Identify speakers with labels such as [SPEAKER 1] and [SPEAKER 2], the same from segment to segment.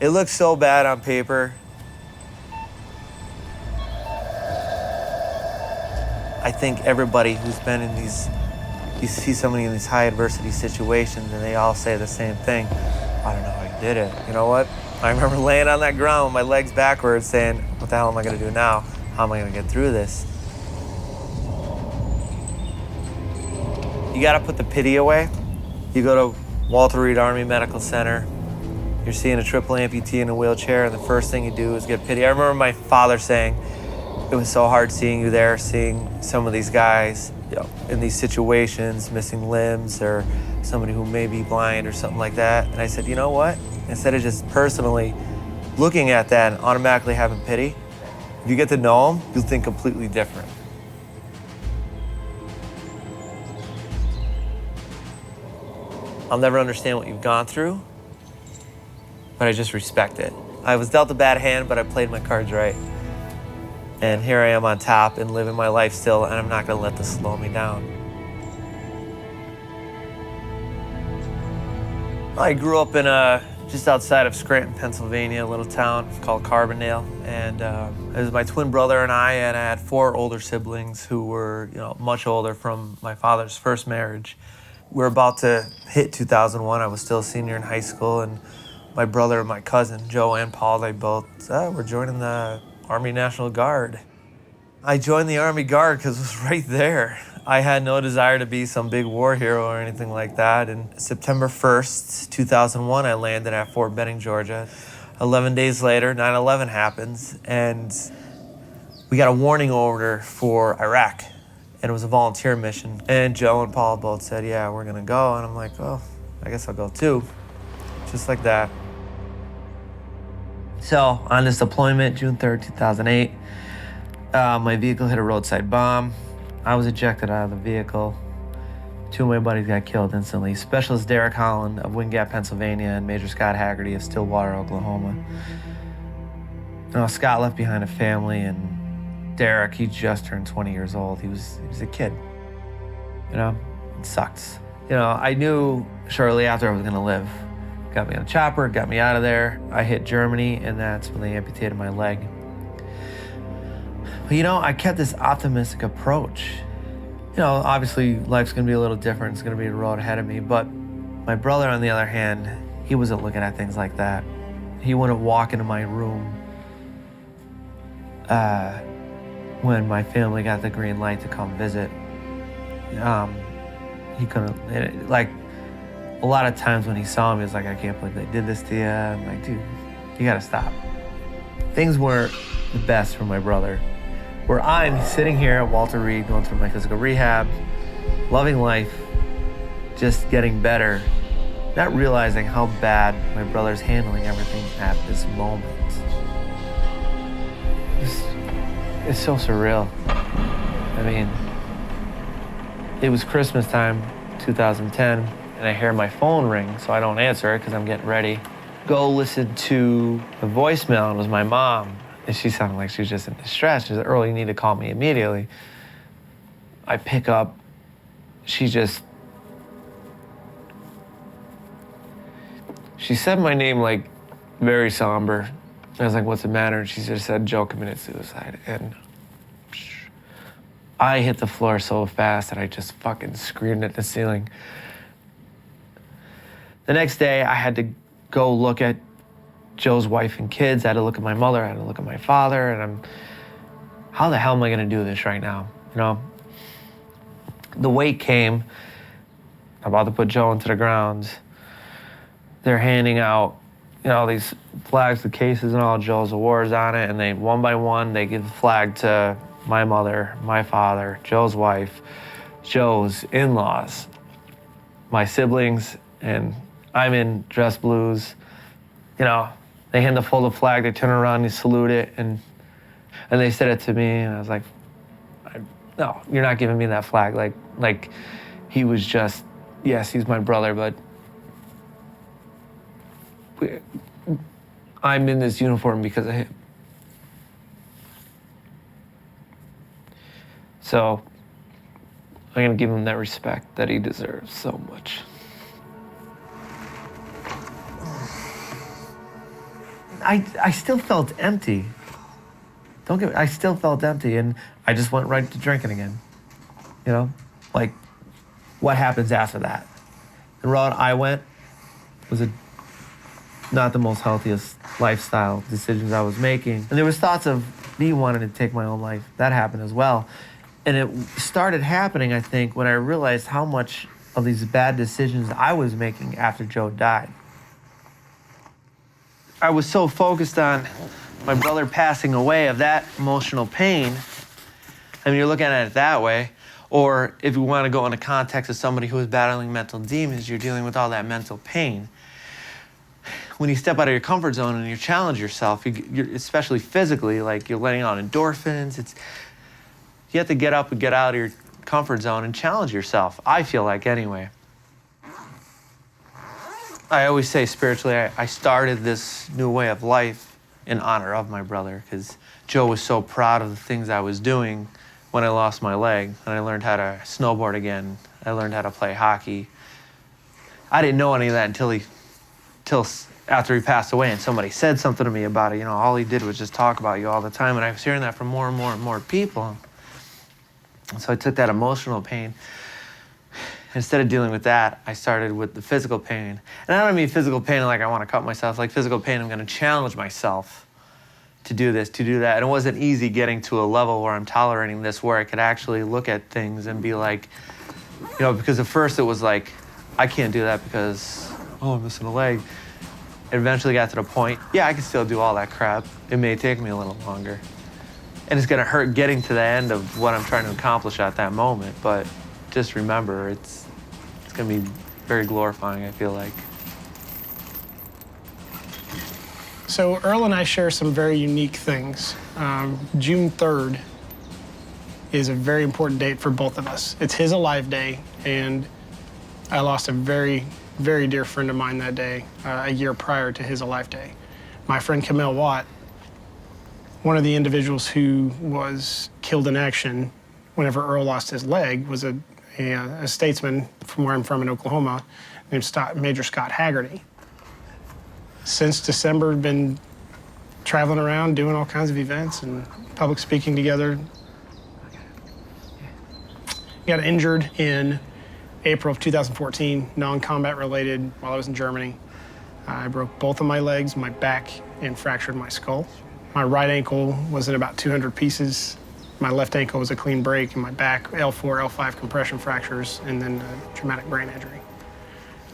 [SPEAKER 1] It looks so bad on paper. I think everybody who's been in these, you see somebody in these high adversity situations and they all say the same thing. I don't know how you did it. You know what? I remember laying on that ground with my legs backwards saying, what the hell am I gonna do now? How am I gonna get through this? You gotta put the pity away. You go to Walter Reed Army Medical Center, you're seeing a triple amputee in a wheelchair, and the first thing you do is get pity. I remember my father saying, it was so hard seeing you there, seeing some of these guys, you know, in these situations, missing limbs or somebody who may be blind or something like that. And I said, you know what? Instead of just personally looking at that and automatically having pity, if you get to know them, you'll think completely different. I'll never understand what you've gone through, but I just respect it. I was dealt a bad hand, but I played my cards right. And here I am on top and living my life still, and I'm not gonna let this slow me down. I grew up in just outside of Scranton, Pennsylvania, a little town called Carbondale. And it was my twin brother and I had 4 older siblings who were, you know, much older from my father's first marriage. We were about to hit 2001. I was still a senior in high school, and my brother and my cousin, Joe and Paul, they both were joining the Army National Guard. I joined the Army Guard because it was right there. I had no desire to be some big war hero or anything like that. And September 1st, 2001, I landed at Fort Benning, Georgia. 11 days later, 9/11 happens, and we got a warning order for Iraq. And it was a volunteer mission. And Joe and Paul both said, yeah, we're gonna go. And I'm like, oh, I guess I'll go too. Just like that. So on this deployment, June 3rd, 2008, my vehicle hit a roadside bomb. I was ejected out of the vehicle. 2 of my buddies got killed instantly. Specialist Derek Holland of Wind Gap, Pennsylvania, and Major Scott Haggerty of Stillwater, Oklahoma. Scott left behind a family, and Derek, he just turned 20 years old. He was a kid. You know, it sucks. You know, I knew shortly after I was gonna live. Got me on a chopper, got me out of there. I hit Germany, and that's when they amputated my leg. But you know, I kept this optimistic approach. You know, obviously life's gonna be a little different. It's gonna be a road ahead of me. But my brother, on the other hand, he wasn't looking at things like that. He wouldn't walk into my room when my family got the green light to come visit. He couldn't, like, a lot of times when he saw me, he was like, I can't believe they did this to you. I'm like, dude, you gotta stop. Things weren't the best for my brother. Where I'm sitting here at Walter Reed, going through my physical rehab, loving life, just getting better, not realizing how bad my brother's handling everything at this moment. It's so surreal. I mean, it was Christmas time, 2010, and I hear my phone ring, so I don't answer it because I'm getting ready. Go listen to the voicemail, and it was my mom. And she sounded like she was just in distress. She said, Earl, you need to call me immediately. I pick up, she said my name like very somber. I was like, what's the matter? And she just said, Joe committed suicide. And I hit the floor so fast that I just fucking screamed at the ceiling. The next day, I had to go look at Joe's wife and kids. I had to look at my mother. I had to look at my father. And how the hell am I gonna do this right now? You know, the wake came. I'm about to put Joe into the ground. They're handing out, you know, these flags, the cases and all Joe's awards on it. And they, one by one, they give the flag to my mother, my father, Joe's wife, Joe's in-laws, my siblings, and I'm in dress blues. You know, they hand the folded flag, they turn around, they salute it, and they said it to me, and I was like, no, you're not giving me that flag. Like he was just, yes, he's my brother, but I'm in this uniform because of him. So I'm gonna give him that respect that he deserves so much. I still felt empty. Don't get me, I still felt empty, and I just went right to drinking again. You know, like, what happens after that? The route I went was not the most healthiest lifestyle decisions I was making. And there was thoughts of me wanting to take my own life. That happened as well. And it started happening, I think, when I realized how much of these bad decisions I was making after Joe died. I was so focused on my brother passing away of that emotional pain. I mean, you're looking at it that way. Or if you want to go into context of somebody who is battling mental demons, you're dealing with all that mental pain. When you step out of your comfort zone and you challenge yourself, you're, especially physically, like you're letting out endorphins. You have to get up and get out of your comfort zone and challenge yourself, I feel like, anyway. I always say spiritually, I started this new way of life in honor of my brother, because Joe was so proud of the things I was doing when I lost my leg, and I learned how to snowboard again. I learned how to play hockey. I didn't know any of that until after he passed away, and somebody said something to me about it. You know, all he did was just talk about you all the time, and I was hearing that from more and more and more people. And so I took that emotional pain. Instead of dealing with that, I started with the physical pain. And I don't mean physical pain like I want to cut myself. Like physical pain, I'm going to challenge myself to do this, to do that. And it wasn't easy getting to a level where I'm tolerating this, where I could actually look at things and be like, you know, because at first it was like, I can't do that because, oh, I'm missing a leg. It eventually got to the point, yeah, I can still do all that crap. It may take me a little longer. And it's going to hurt getting to the end of what I'm trying to accomplish at that moment. But just remember, it's going to be very glorifying, I feel like.
[SPEAKER 2] So Earl and I share some very unique things. June 3rd is a very important date for both of us. It's his alive day, and I lost a very, very dear friend of mine that day, a year prior to his alive day. My friend Camille Watt, one of the individuals who was killed in action whenever Earl lost his leg, was a statesman from where I'm from in Oklahoma named Major Scott Haggerty. Since December, been traveling around, doing all kinds of events and public speaking together. Got injured in April of 2014, non-combat related, while I was in Germany. I broke both of my legs, my back, and fractured my skull. My right ankle was in about 200 pieces. My left ankle was a clean break, and my back, L4, L5 compression fractures, and then a traumatic brain injury.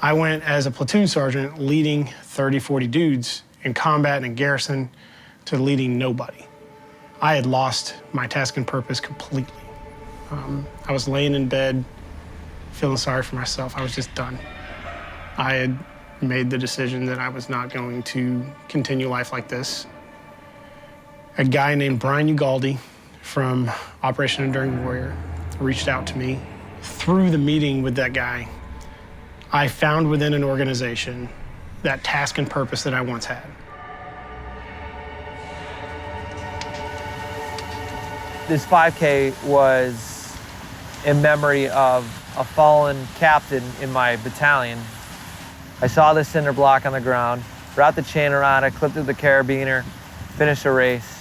[SPEAKER 2] I went as a platoon sergeant leading 30, 40 dudes in combat and in garrison to leading nobody. I had lost my task and purpose completely. I was laying in bed, feeling sorry for myself. I was just done. I had made the decision that I was not going to continue life like this. A guy named Brian Ugaldi from Operation Enduring Warrior reached out to me. Through the meeting with that guy, I found within an organization that task and purpose that I once had.
[SPEAKER 1] This 5K was in memory of a fallen captain in my battalion. I saw this cinder block on the ground, wrapped the chain around it, clipped it with the carabiner, finished the race.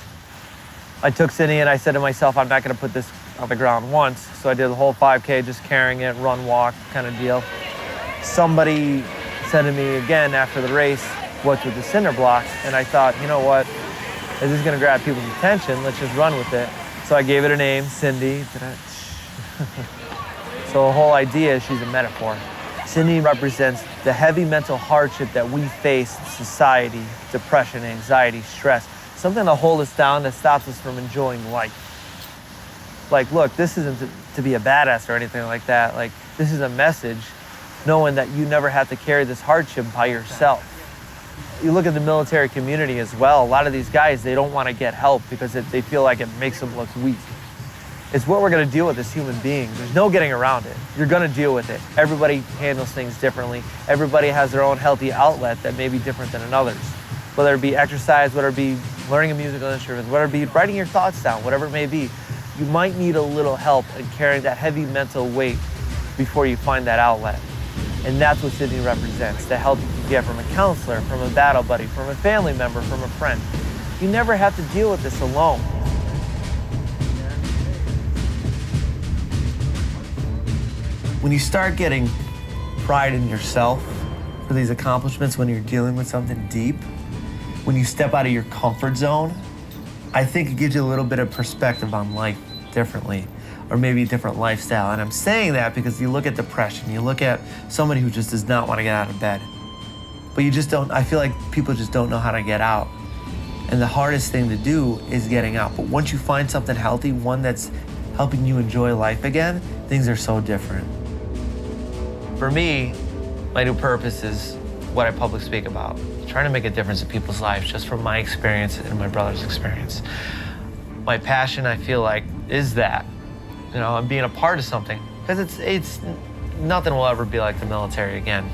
[SPEAKER 1] I took Cindy and I said to myself, I'm not gonna put this on the ground once. So I did the whole 5K, just carrying it, run, walk kind of deal. Somebody said to me again after the race, what's with the cinder block? And I thought, you know what? This is gonna grab people's attention, let's just run with it. So I gave it a name, Cindy. So the whole idea is she's a metaphor. Cindy represents the heavy mental hardship that we face in society, depression, anxiety, stress, something to hold us down that stops us from enjoying life. Like, look, this isn't to be a badass or anything like that. Like, this is a message knowing that you never have to carry this hardship by yourself. You look at the military community as well. A lot of these guys, they don't want to get help because they feel like it makes them look weak. It's what we're going to deal with as human beings. There's no getting around it. You're going to deal with it. Everybody handles things differently. Everybody has their own healthy outlet that may be different than another's. Whether it be exercise, whether it be learning a musical instrument, whether it be writing your thoughts down, whatever it may be, you might need a little help in carrying that heavy mental weight before you find that outlet. And that's what Sydney represents, the help you can get from a counselor, from a battle buddy, from a family member, from a friend. You never have to deal with this alone. When you start getting pride in yourself for these accomplishments, when you're dealing with something deep, when you step out of your comfort zone, I think it gives you a little bit of perspective on life differently, or maybe a different lifestyle. And I'm saying that because you look at depression, you look at somebody who just does not want to get out of bed, but you just don't, I feel like people just don't know how to get out. And the hardest thing to do is getting out. But once you find something healthy, one that's helping you enjoy life again, things are so different. For me, my new purpose is what I public speak about, trying to make a difference in people's lives just from my experience and my brother's experience. My passion, I feel like, is that, you know, I'm being a part of something, because it's nothing will ever be like the military again.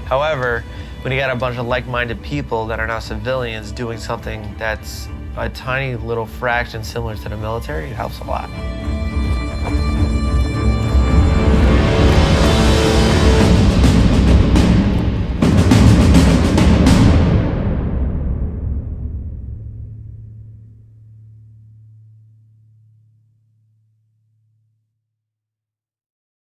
[SPEAKER 1] However, when you got a bunch of like-minded people that are now civilians doing something that's a tiny little fraction similar to the military, it helps a lot.